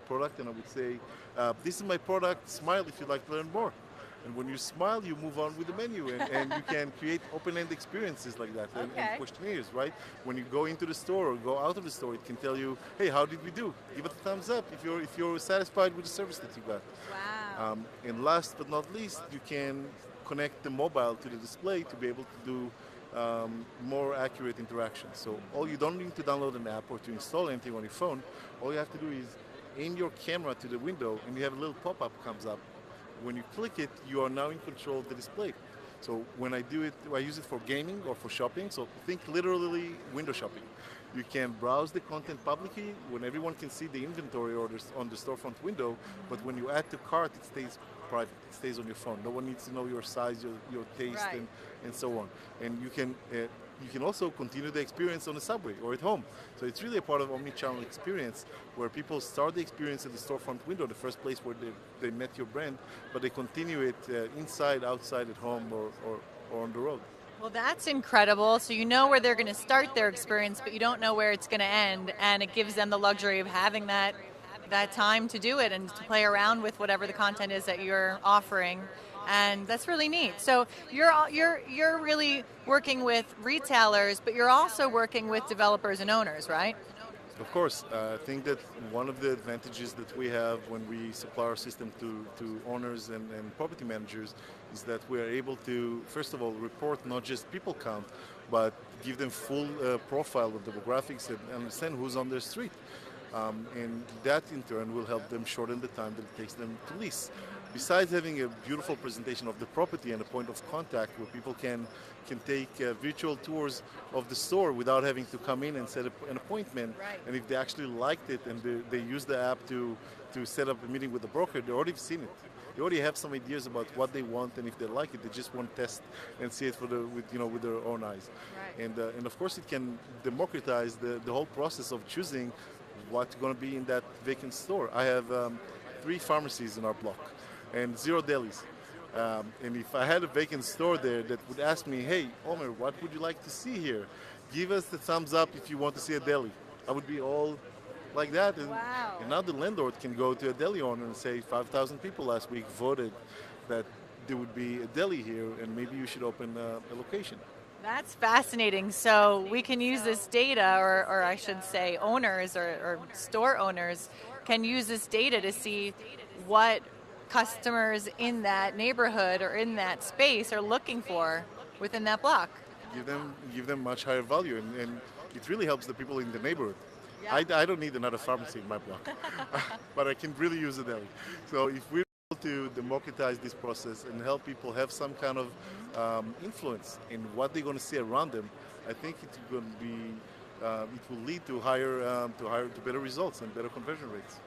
product and I would say, this is my product, smile if you'd like to learn more. And when you smile, you move on with the menu, and you can create open-end experiences like that, and questionnaires, right? When you go into the store or go out of the store, it can tell you, hey, how did we do? Give it a thumbs up if you're satisfied with the service that you got. Wow. And last but not least, you can connect the mobile to the display to be able to do more accurate interactions. So you don't need to download an app or to install anything on your phone. All you have to do is aim your camera to the window, and you have a little pop-up comes up. When you click it, you are now in control of the display. So when I do it, I use it for gaming or for shopping. So think literally window shopping. You can browse the content publicly when everyone can see the inventory orders on the storefront window, but when you add to cart, it stays private. It stays on your phone. No one needs to know your size, your taste, Right. and so on. And you can also continue the experience on the subway or at home. So it's really a part of omni-channel experience where people start the experience at the storefront window, the first place where they met your brand, but they continue it inside, outside, at home, or on the road. Well, that's incredible. So you know where they're going to start their experience, but you don't know where it's going to end, and it gives them the luxury of having that time to do it and to play around with whatever the content is that you're offering. And that's really neat. So you're really working with retailers, but you're also working with developers and owners, right? Of course, I think that one of the advantages that we have when we supply our system to owners and property managers is that we are able to, first of all, report not just people count, but give them full profile of demographics and understand who's on their street. And that in turn will help them shorten the time that it takes them to lease. Besides having a beautiful presentation of the property and a point of contact where people can take virtual tours of the store without having to come in and set up an appointment. Right. And if they actually liked it and they use the app to set up a meeting with the broker, they already seen it. They already have some ideas about what they want, and if they like it, they just want to test and see it with their own eyes. Right. And of course, it can democratize the whole process of choosing what's going to be in that vacant store. I have 3 pharmacies in our block and 0 delis. And if I had a vacant store there that would ask me, hey, Omer, what would you like to see here? Give us the thumbs up if you want to see a deli. I would be all like that. And, Wow. and now the landlord can go to a deli owner and say 5,000 people last week voted that there would be a deli here and maybe you should open a location. That's fascinating. So we can use this data, or I should say owners or store owners can use this data to see what customers in that neighborhood or in that space are looking for within that block. Give them much higher value, and it really helps the people in the neighborhood. Yeah. I don't need another pharmacy in my block, but I can really use a deli. So if we're able to democratize this process and help people have some kind of influence in what they're going to see around them, I think it's going to be it will lead to better results and better conversion rates.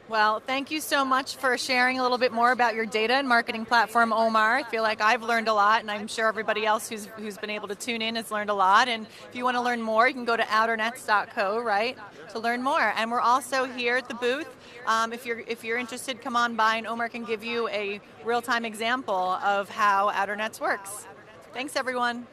Well, thank you so much for sharing a little bit more about your data and marketing platform, Omar. I feel like I've learned a lot, and I'm sure everybody else who's been able to tune in has learned a lot. And if you want to learn more, you can go to outernets.co, right, to learn more. And we're also here at the booth. If you're interested, come on by, and Omar can give you a real-time example of how Outernets works. Thanks, everyone.